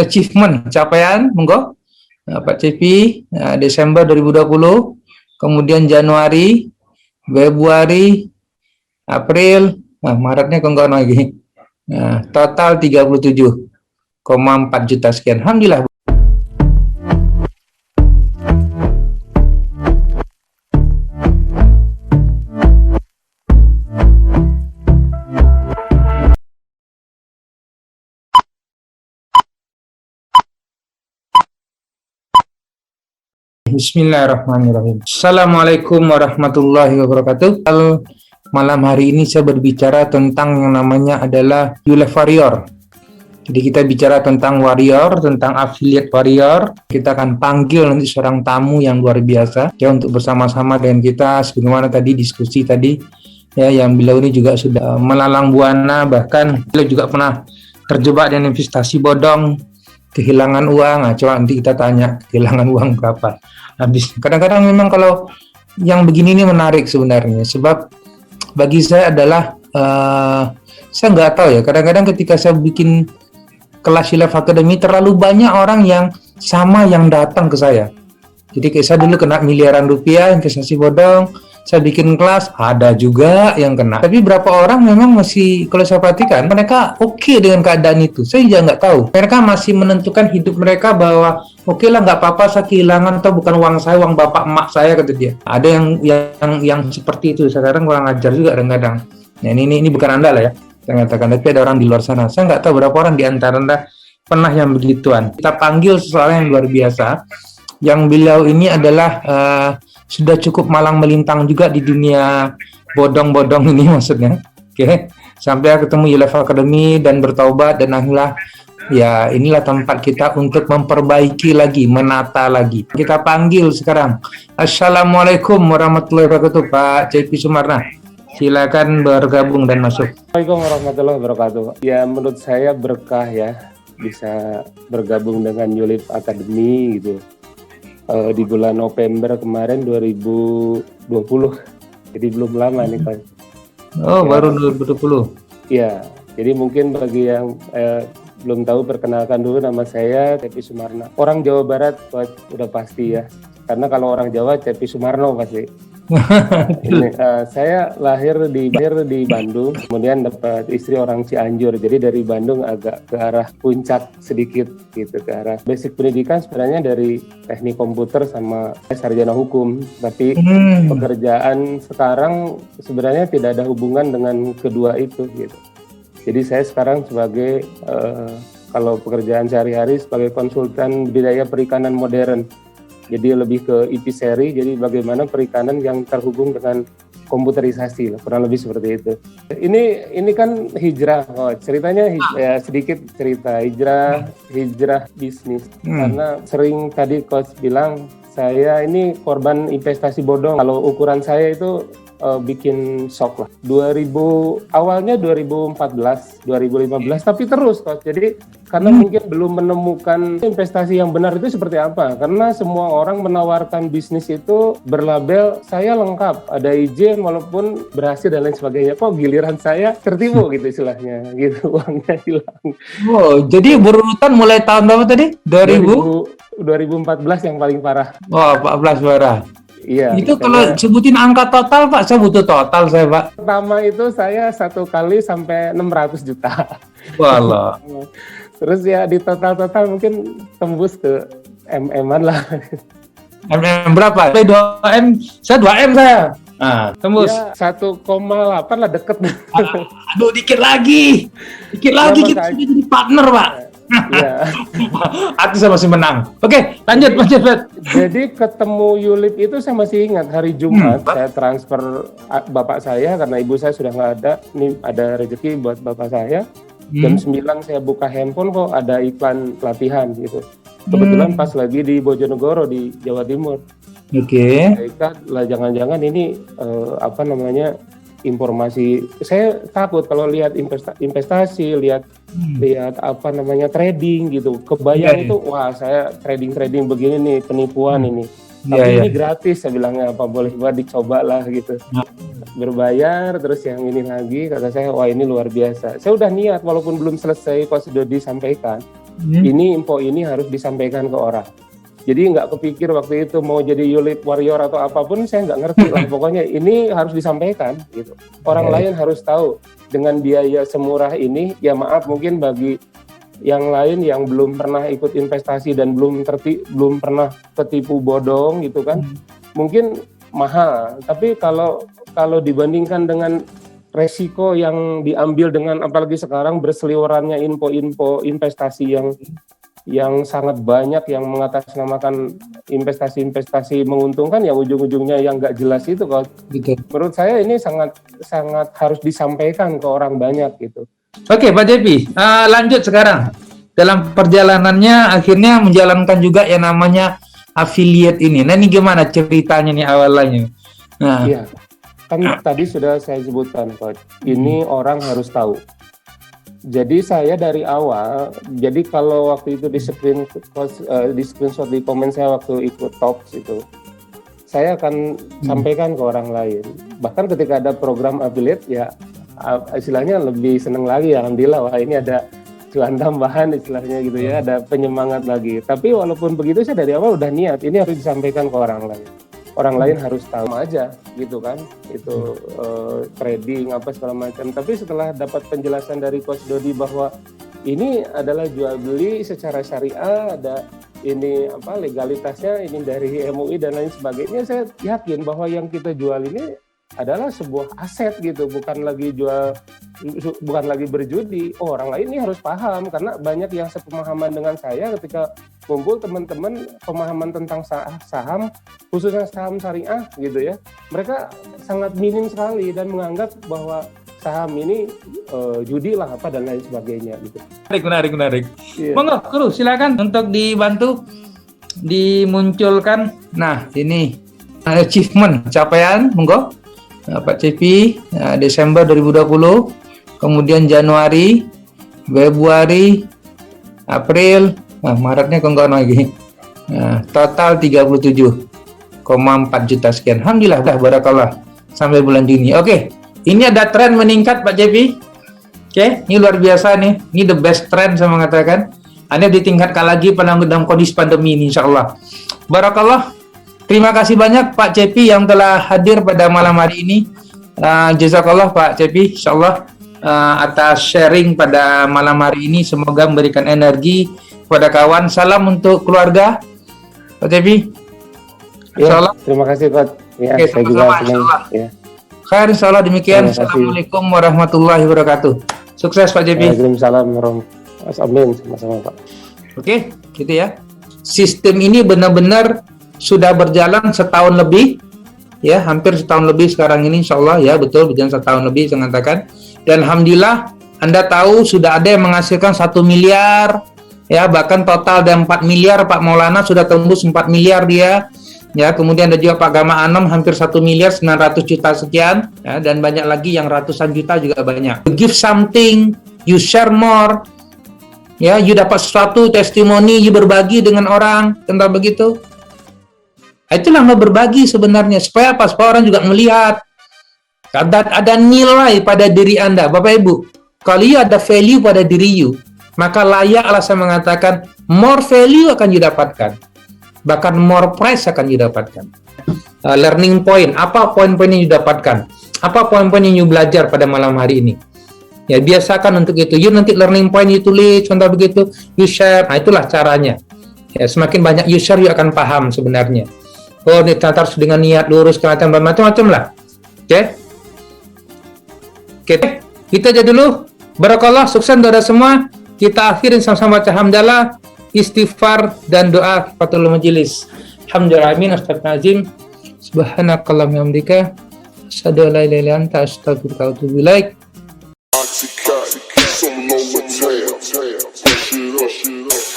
achievement, capaian, monggo. Pak Cepi, Desember 2020, kemudian Januari, Februari, April, Maretnya kok enggak lagi. Total 37,4 juta sekian. Alhamdulillah. Bismillahirrahmanirrahim. Assalamualaikum warahmatullahi wabarakatuh. Malam hari ini saya berbicara tentang yang namanya adalah ULEF Warrior. Jadi kita bicara tentang warrior, tentang affiliate warrior. Kita akan panggil nanti seorang tamu yang luar biasa ya untuk bersama-sama dengan kita sebagaimana tadi diskusi tadi ya, yang beliau ini juga sudah melalang buana, bahkan beliau juga pernah terjebak dengan investasi bodong, kehilangan uang. Coba nanti kita tanya kehilangan uang berapa habis. Kadang-kadang memang kalau yang begini ini menarik sebenarnya, sebab bagi saya adalah saya nggak tahu ya, kadang-kadang ketika saya bikin kelas ULEF Academy terlalu banyak orang yang sama yang datang ke saya. Jadi kayak saya dulu kena miliaran rupiah investasi bodong, saya bikin kelas, ada juga yang kena. Tapi berapa orang memang masih, kalau saya perhatikan, mereka oke dengan keadaan itu. Saya juga nggak tahu. Mereka masih menentukan hidup mereka bahwa oke lah, nggak apa-apa saya kehilangan, atau bukan uang saya, uang bapak emak saya, kata dia. Ada yang seperti itu. Sekarang kurang ajar juga kadang-kadang. Nah ini bukan Anda lah ya, saya katakan. Tapi ada orang di luar sana. Saya nggak tahu berapa orang di antara Anda pernah yang begituan. Kita panggil seseorang yang luar biasa. Yang beliau ini adalah sudah cukup malang melintang juga di dunia bodong-bodong ini maksudnya. Oke. Sampai ketemu ULEF Academy dan bertaubat, dan akhirnya ya inilah tempat kita untuk memperbaiki lagi, menata lagi. Kita panggil sekarang. Assalamualaikum warahmatullahi wabarakatuh, Pak Cepi Sumarna. Silakan bergabung dan masuk. Assalamualaikum warahmatullahi wabarakatuh. Ya, menurut saya berkah ya bisa bergabung dengan ULEF Academy gitu. Di bulan November kemarin 2020. Jadi belum lama nih, Pak. Oh, ya. Baru 2020. Iya, jadi mungkin bagi yang belum tahu, perkenalkan dulu, nama saya Cepi Sumarna. Orang Jawa Barat udah pasti ya. Karena kalau orang Jawa Cepi Sumarno pasti. Saya lahir di Bandung, kemudian dapat istri orang Cianjur. Jadi dari Bandung agak ke arah puncak sedikit gitu, ke arah basic pendidikan sebenarnya dari teknik komputer sama sarjana hukum. Tapi pekerjaan sekarang sebenarnya tidak ada hubungan dengan kedua itu gitu. Jadi saya sekarang sebagai kalau pekerjaan sehari-hari sebagai konsultan budidaya perikanan modern. Jadi lebih ke Ipiseri, jadi bagaimana perikanan yang terhubung dengan komputerisasi, kurang lebih seperti itu. Ini kan hijrah, ceritanya ya sedikit cerita hijrah bisnis. Karena sering tadi Coach bilang saya ini korban investasi bodong. Kalau ukuran saya itu bikin shock lah. Awalnya 2014, 2015, tapi terus Coach. Jadi karena mungkin belum menemukan investasi yang benar itu seperti apa. Karena semua orang menawarkan bisnis itu berlabel saya lengkap, ada izin walaupun berhasil dan lain sebagainya. Kok giliran saya tertipu gitu istilahnya, gitu uangnya hilang. Oh, jadi berurutan mulai tahun berapa tadi? 2014 yang paling parah. Oh, 14 parah. Iya. Itu kalau sebutin angka total, Pak, saya butuh total saya, Pak. Pertama itu saya satu kali sampai 600 juta. Walah. Terus ya di total mungkin tembus ke MM-an lah. MM berapa? 2M, saya 2M saya. Nah, tembus. Ya, 1,8 lah, deket. Aduh, dikit lagi kita sudah jadi partner, Pak. Iya. Aku saya masih menang. Oke, lanjut. Jadi ketemu ULEF itu saya masih ingat hari Jumat saya transfer bapak saya karena ibu saya sudah nggak ada. Ini ada rezeki buat bapak saya. Jam 9 saya buka handphone, kok ada iklan pelatihan gitu. Kebetulan pas lagi di Bojonegoro di Jawa Timur. Oke. Lah jangan-jangan ini informasi. Saya takut kalau lihat investasi, lihat trading gitu. Kebayang itu, wah saya trading begini nih, penipuan ini. Tapi ini gratis, saya bilangnya, apa boleh buat dicoba lah gitu. Berbayar, terus yang ini lagi, kata saya, wah ini luar biasa. Saya udah niat, walaupun belum selesai pas sudah disampaikan. ini info ini harus disampaikan ke orang. Jadi nggak kepikir waktu itu mau jadi Yulip Warrior atau apapun, saya nggak ngerti lah. Pokoknya ini harus disampaikan gitu. Orang lain harus tahu. Dengan biaya semurah ini, ya maaf mungkin bagi yang lain yang belum pernah ikut investasi dan belum pernah ketipu bodong gitu kan, mungkin mahal. Tapi kalau dibandingkan dengan resiko yang diambil dengan apalagi sekarang berseliwerannya info-info investasi yang sangat banyak yang mengatasnamakan investasi menguntungkan, yang ujung-ujungnya yang nggak jelas itu, kalau menurut saya ini sangat harus disampaikan ke orang banyak gitu. Oke, Pak Jepi, lanjut sekarang. Dalam perjalanannya akhirnya menjalankan juga yang namanya affiliate ini. Nah, ini gimana ceritanya nih awalnya? Nah, iya, kan tadi sudah saya sebutkan, Coach. Ini orang harus tahu. Jadi saya dari awal, jadi kalau waktu itu di screenshot di komen saya waktu ikut Talks itu, saya akan sampaikan ke orang lain. Bahkan ketika ada program affiliate, ya istilahnya lebih seneng lagi, alhamdulillah, wah ini ada cuan tambahan istilahnya gitu ya, ada penyemangat lagi. Tapi walaupun begitu, saya dari awal udah niat, ini harus disampaikan ke orang lain. Orang lain harus tahu aja gitu kan, itu trading apa segala macam. Tapi setelah dapat penjelasan dari Coach Dodi bahwa ini adalah jual beli secara syariah, ada ini apa legalitasnya ini dari MUI dan lain sebagainya, saya yakin bahwa yang kita jual ini adalah sebuah aset gitu, bukan lagi berjudi. Oh, orang lain ini harus paham, karena banyak yang sepemahaman dengan saya ketika kumpul teman-teman pemahaman tentang saham, khususnya saham syariah gitu ya. Mereka sangat minim sekali dan menganggap bahwa saham ini judi lah apa dan lain sebagainya gitu. Menarik. Yeah. Monggo, Guru, silakan untuk dibantu dimunculkan. Nah, ini achievement, capaian, monggo. Pak Cepi, Desember 2020, kemudian Januari, Februari, April, Maretnya kok enggak lagi. Total 37,4 juta sekian. Alhamdulillah, barakallah sampai bulan Juni. Oke, ini ada tren meningkat Pak Cepi. Oke, ini luar biasa nih. Ini the best trend saya mengatakan. Ini ditingkatkan lagi pada dalam kondisi pandemi ini, insyaallah. Barakallah. Terima kasih banyak Pak Cepi yang telah hadir pada malam hari ini. Jazakallah Pak Cepi, insyaallah atas sharing pada malam hari ini. Semoga memberikan energi kepada kawan. Salam untuk keluarga Pak Cepi. Ya, terima kasih Pak. Ya, oke, saya juga senang. Ya. Khair, insyaallah demikian. Assalamualaikum warahmatullahi wabarakatuh. Sukses Pak Cepi. Waalaikumsalam warahmatullahi wabarakatuh. Amin, sama-sama Pak. Oke, gitu ya. Sistem ini benar-benar sudah berjalan setahun lebih, ya, hampir setahun lebih sekarang ini, insyaallah ya, betul, berjalan setahun lebih saya katakan. Dan alhamdulillah, Anda tahu sudah ada yang menghasilkan 1 miliar, ya, bahkan total ada 4 miliar, Pak Maulana sudah tembus 4 miliar dia, ya, kemudian ada juga Pak Gama Anom hampir 1 miliar 900 juta sekian, ya, dan banyak lagi yang ratusan juta juga banyak. You give something, you share more, ya, you dapat sesuatu testimoni, you berbagi dengan orang tentang begitu. Itulah mau berbagi sebenarnya, supaya apa? Supaya orang juga melihat ada nilai pada diri Anda. Bapak Ibu, kalau you ada value pada diri you, maka layaklah saya mengatakan more value akan didapatkan, bahkan more price akan didapatkan. Learning point, apa poin-poin yang didapatkan, apa poin-poin yang you belajar pada malam hari ini. Ya, biasakan untuk itu. You nanti learning point you tulis, contoh begitu, you share. Nah, itulah caranya. Ya, semakin banyak you share, you akan paham sebenarnya. Oh, ini harus dengan niat lurus, macam-macam lah. Oke. Oke, kita aja dulu. Barakallah, sukses untuk semua. Kita akhirin sama-sama baca hamdalah, istighfar dan doa kifatul majelis. Alhamdulillah, amin, astagfirullahaladzim. Subhanakallahumma hamdika, asyhadu an la ilaha illa anta, astaghfiruka wa atubu ilaik. Some lower tail, push it up.